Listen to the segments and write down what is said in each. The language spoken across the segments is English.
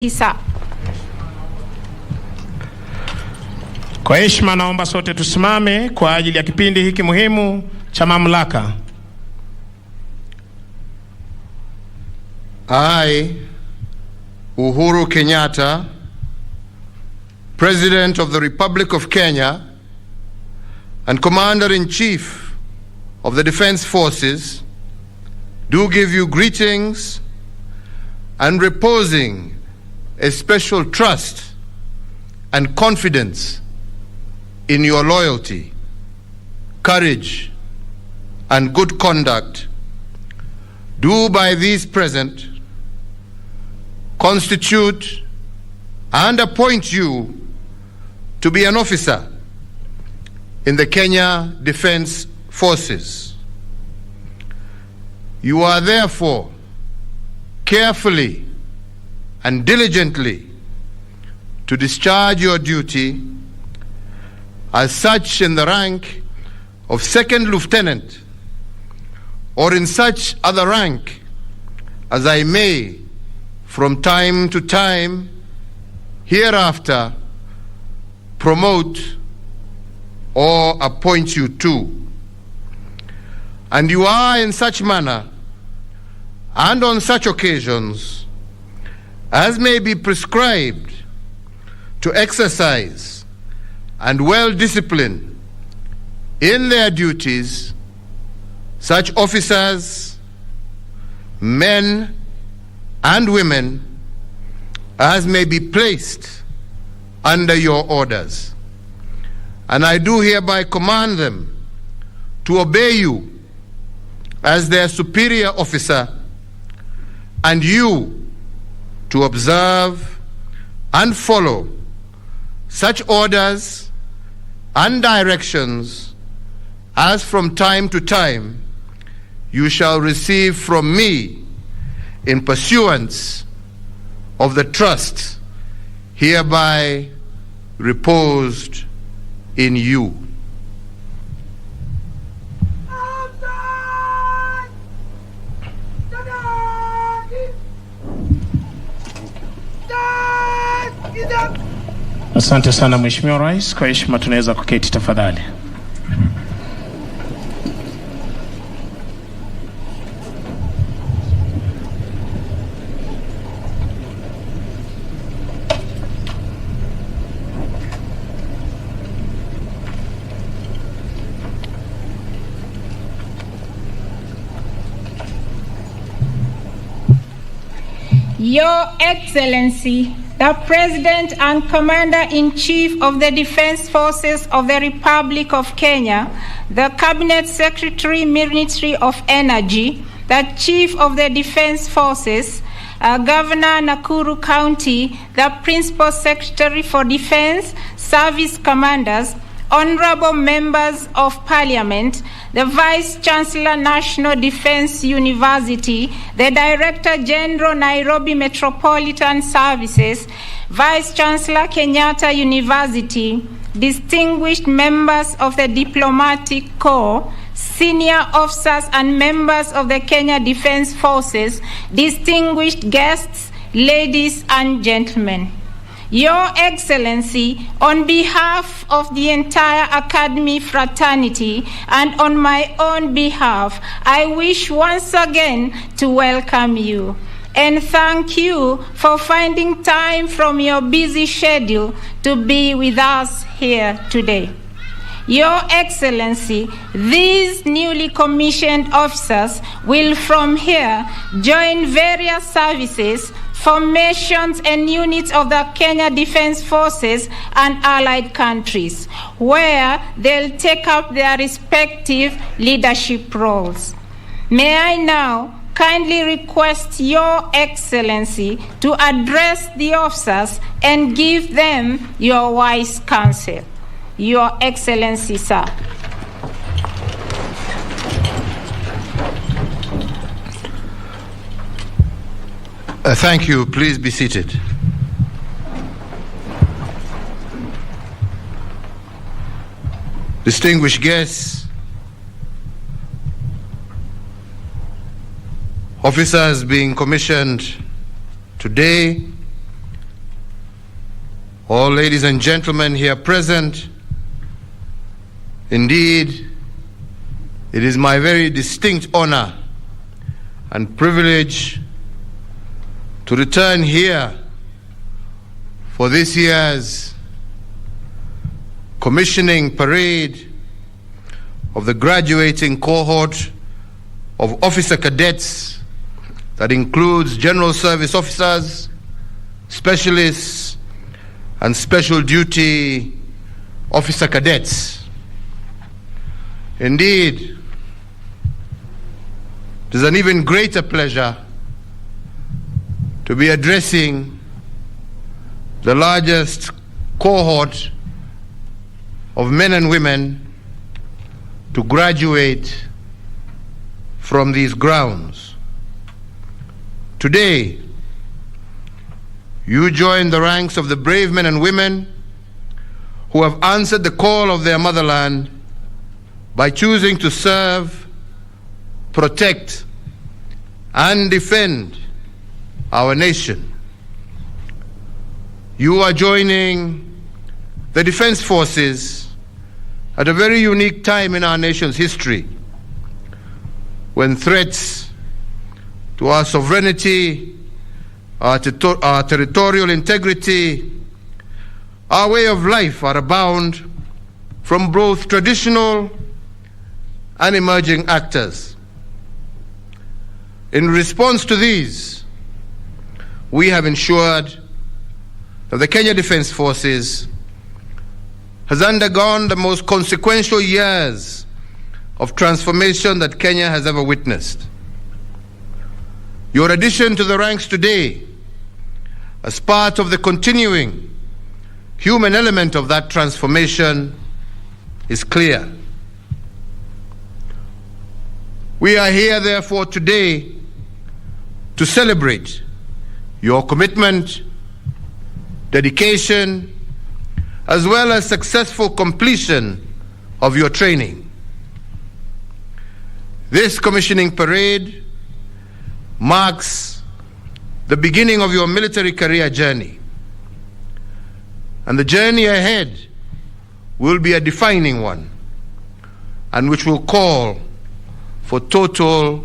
Isa. Kwa heshima naomba sote tusimame kwa ajili ya kipindi hiki muhimu cha mamlaka. I, Uhuru Kenyatta, President of the Republic of Kenya and Commander-in-Chief of the Defense Forces, do give you greetings and reposing a special trust and confidence in your loyalty, courage, and good conduct, do by these present constitute and appoint you to be an officer in the Kenya Defense Forces. You are therefore carefully and diligently to discharge your duty as such in the rank of second lieutenant or in such other rank as I may from time to time hereafter promote or appoint you to. And you are in such manner and on such occasions as may be prescribed to exercise and well discipline in their duties such officers, men and women as may be placed under your orders. And I do hereby command them to obey you as their superior officer, and you to observe and follow such orders and directions as from time to time you shall receive from me in pursuance of the trust hereby reposed in you. Asante sana Mheshimiwa Rais, kwa heshima tunaweza kuketi tafadhali. Your Excellency, the President and Commander-in-Chief of the Defense Forces of the Republic of Kenya, the Cabinet Secretary, Ministry of Energy, the Chief of the Defense Forces, Governor Nakuru County, the Principal Secretary for Defense, Service Commanders, Honorable Members of Parliament, the Vice Chancellor, National Defense University, the Director General, Nairobi Metropolitan Services, Vice Chancellor, Kenyatta University, distinguished members of the Diplomatic Corps, senior officers and members of the Kenya Defense Forces, distinguished guests, ladies and gentlemen. Your Excellency, on behalf of the entire Academy fraternity and on my own behalf, I wish once again to welcome you and thank you for finding time from your busy schedule to be with us here today. Your Excellency, these newly commissioned officers will from here join various services, formations and units of the Kenya Defense Forces and allied countries, where they'll take up their respective leadership roles. May I now kindly request Your Excellency to address the officers and give them your wise counsel. Your Excellency, sir. Thank you. Please be seated. Distinguished guests, officers being commissioned today all ladies and gentlemen here present, indeed, it is my very distinct honor and privilege to return here for this year's commissioning parade of the graduating cohort of officer cadets that includes general service officers, specialists, and special duty officer cadets. Indeed, it is an even greater pleasure to be addressing the largest cohort of men and women to graduate from these grounds. Today, you join the ranks of the brave men and women who have answered the call of their motherland by choosing to serve, protect, and defend our nation. You are joining the Defense Forces at a very unique time in our nation's history, when threats to our sovereignty, our territorial integrity, our way of life are abound from both traditional and emerging actors. In response to these, we have ensured that the Kenya Defense Forces has undergone the most consequential years of transformation that Kenya has ever witnessed. Your addition to the ranks today, as part of the continuing human element of that transformation, is clear. We are here, therefore, today to celebrate your commitment, dedication, as well as successful completion of your training. This commissioning parade marks the beginning of your military career journey, and the journey ahead will be a defining one, and which will call for total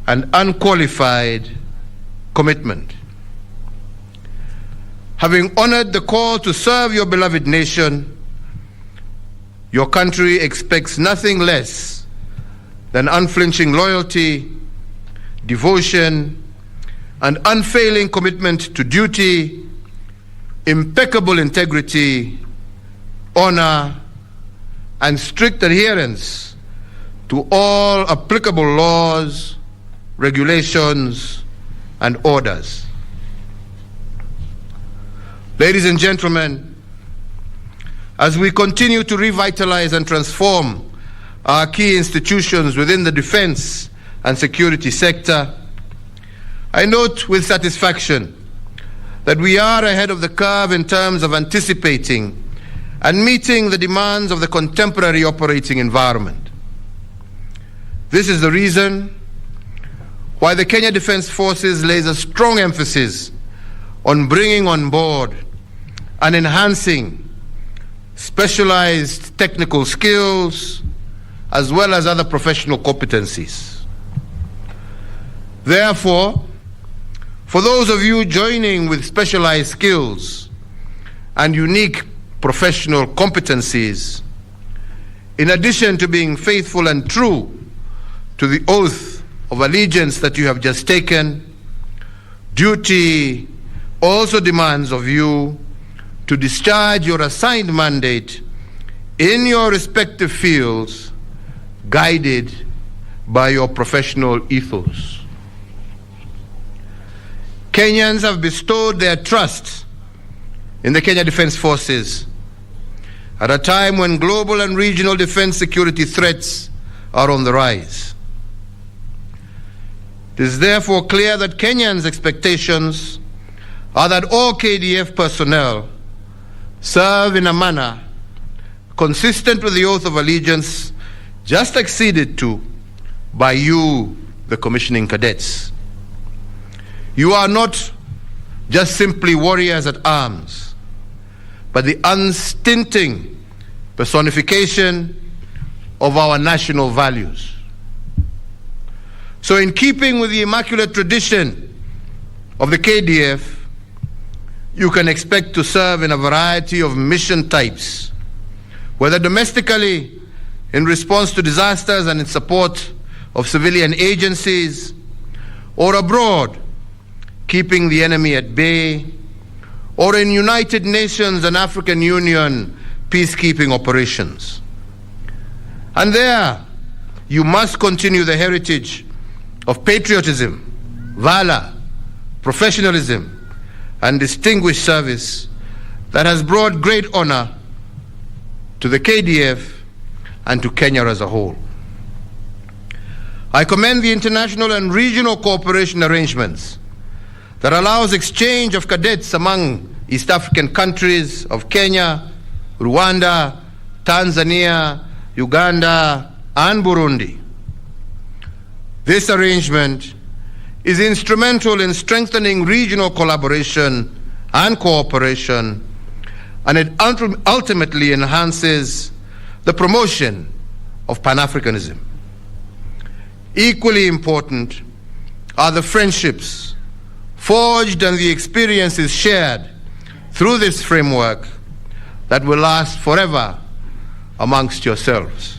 and unqualified commitment. Having honored the call to serve your beloved nation, your country expects nothing less than unflinching loyalty, devotion, and unfailing commitment to duty, impeccable integrity, honor, and strict adherence to all applicable laws, regulations, and orders. Ladies and gentlemen, as we continue to revitalize and transform our key institutions within the defense and security sector, I note with satisfaction that we are ahead of the curve in terms of anticipating and meeting the demands of the contemporary operating environment. This is the reason why the Kenya Defense Forces lays a strong emphasis on bringing on board and enhancing specialized technical skills as well as other professional competencies. Therefore, for those of you joining with specialized skills and unique professional competencies, in addition to being faithful and true to the oath of allegiance that you have just taken, duty also demands of you to discharge your assigned mandate in your respective fields, guided by your professional ethos. Kenyans have bestowed their trust in the Kenya Defense Forces at a time when global and regional defense security threats are on the rise. It is therefore clear that Kenyans' expectations are that all KDF personnel serve in a manner consistent with the oath of allegiance just acceded to by you, the commissioning cadets. You are not just simply warriors at arms, but the unstinting personification of our national values. So in keeping with the immaculate tradition of the KDF, you can expect to serve in a variety of mission types, whether domestically in response to disasters and in support of civilian agencies, or abroad, keeping the enemy at bay, or in United Nations and African Union peacekeeping operations. And there, you must continue the heritage of patriotism, valor, professionalism, and distinguished service that has brought great honor to the KDF and to Kenya as a whole. I commend the international and regional cooperation arrangements that allows exchange of cadets among East African countries of Kenya, Rwanda, Tanzania, Uganda, and Burundi. This arrangement is instrumental in strengthening regional collaboration and cooperation, and it ultimately enhances the promotion of Pan-Africanism. Equally important are the friendships forged and the experiences shared through this framework that will last forever amongst yourselves.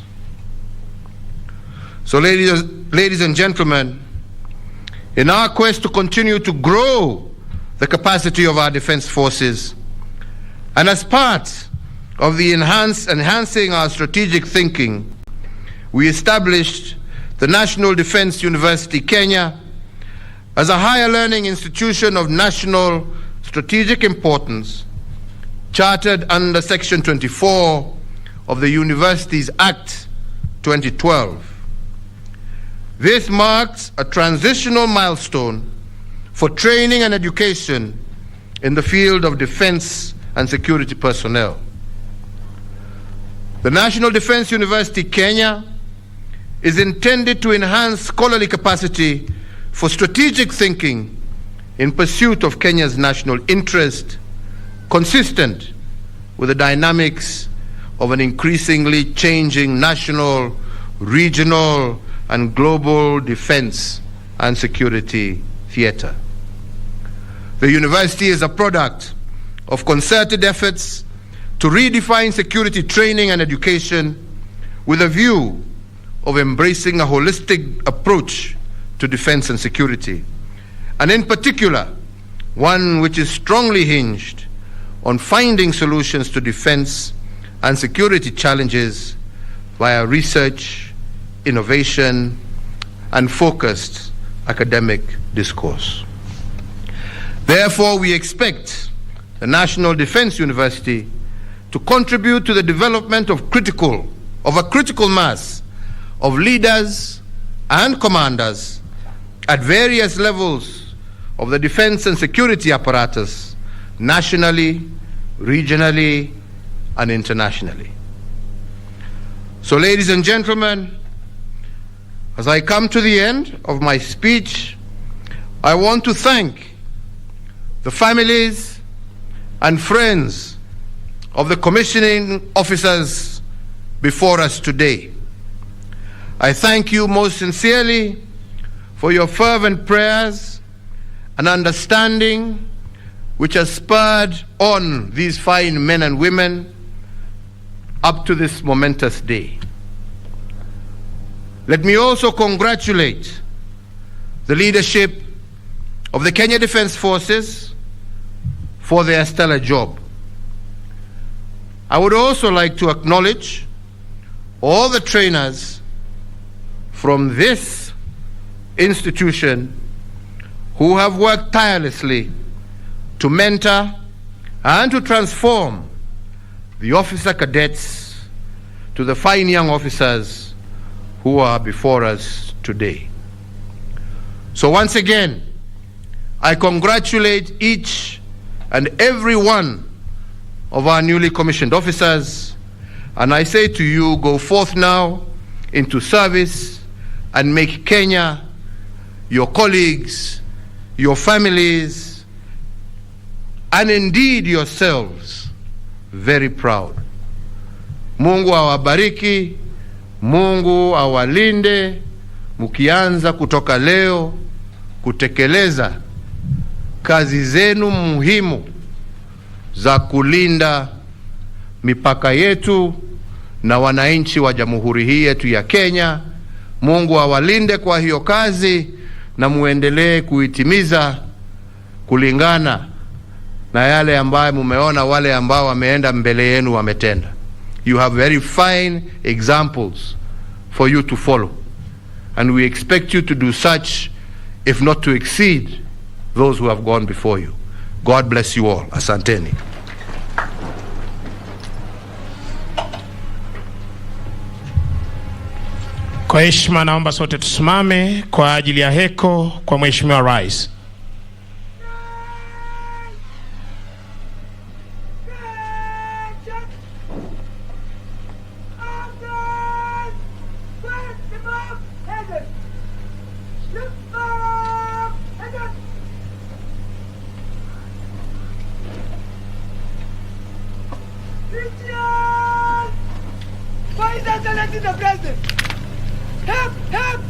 So ladies and gentlemen, in our quest to continue to grow the capacity of our defense forces, and as part of the enhancing our strategic thinking, we established the National Defense University Kenya as a higher learning institution of national strategic importance, chartered under Section 24 of the Universities Act 2012. This marks a transitional milestone for training and education in the field of defense and security personnel. The National Defense University Kenya is intended to enhance scholarly capacity for strategic thinking in pursuit of Kenya's national interest, consistent with the dynamics of an increasingly changing national, regional, and global defense and security theater. The university is a product of concerted efforts to redefine security training and education with a view of embracing a holistic approach to defense and security, and in particular, one which is strongly hinged on finding solutions to defense and security challenges via research, innovation, and focused academic discourse. Therefore, we expect the National Defense University to contribute to the development of a critical mass of leaders and commanders at various levels of the defense and security apparatus, nationally, regionally, and internationally. So, ladies and gentlemen, as I come to the end of my speech, I want to thank the families and friends of the commissioning officers before us today. I thank you most sincerely for your fervent prayers and understanding which has spurred on these fine men and women up to this momentous day. Let me also congratulate the leadership of the Kenya Defense Forces for their stellar job. I would also like to acknowledge all the trainers from this institution who have worked tirelessly to mentor and to transform the officer cadets to the fine young officers who are before us today. So once again, I congratulate each and every one of our newly commissioned officers, and I say to you, go forth now into service and make Kenya, your colleagues, your families, and indeed yourselves very proud. Mungu awabariki, Mungu awalinde, mkianza kutoka leo kutekeleza kazi zenu muhimu za kulinda mipaka yetu na wananchi wa jamhuri hii yetu ya Kenya. Mungu awalinde kwa hiyo kazi na muendelee kuitimiza kulingana na yale ambayo mumeona wale ambao wameenda mbele yenu wametenda. You have very fine examples for you to follow, and we expect you to do such, if not to exceed those who have gone before you. God bless you all. Asanteni. Kwa heshima naomba sote tusimame kwa ajili ya heko kwa Mheshimiwa Rais. Why is that elected the president? Help! Help!